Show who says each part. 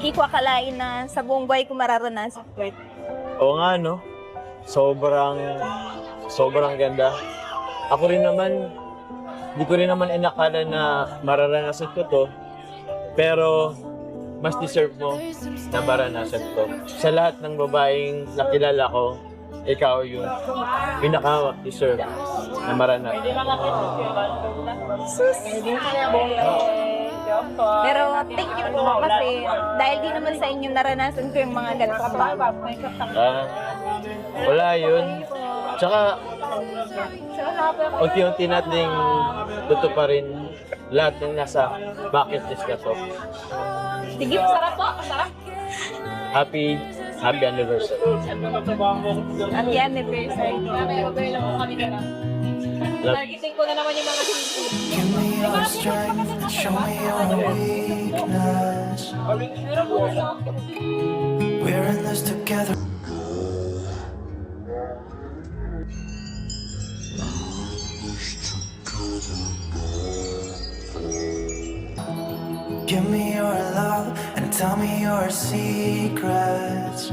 Speaker 1: Di ko akalain na sa buong buhay ko mararanasan.
Speaker 2: Oo nga, no? Sobrang ganda. Ako rin naman, di ko rin naman inakala na mararanasan ko to. Pero, mas deserve mo na maranasan to. Sa lahat ng babaeng nakilala ko, ikaw yung pinaka-deserve na maranasan.
Speaker 1: Pero thank you po kasi dahil di naman sa inyo naranasan ko yung mga ganito.
Speaker 2: Wala yun. Tsaka, unti-unti nating tutuparin lahat ng nasa bucket list ka to.
Speaker 1: Sige, masarap po. Masarap.
Speaker 2: Happy anniversary.
Speaker 1: Happy anniversary.
Speaker 3: Targeting ko na naman yung mga seafood.
Speaker 4: Give me your strength, show me your weakness. We're in this together. Give me your love and tell me your secrets.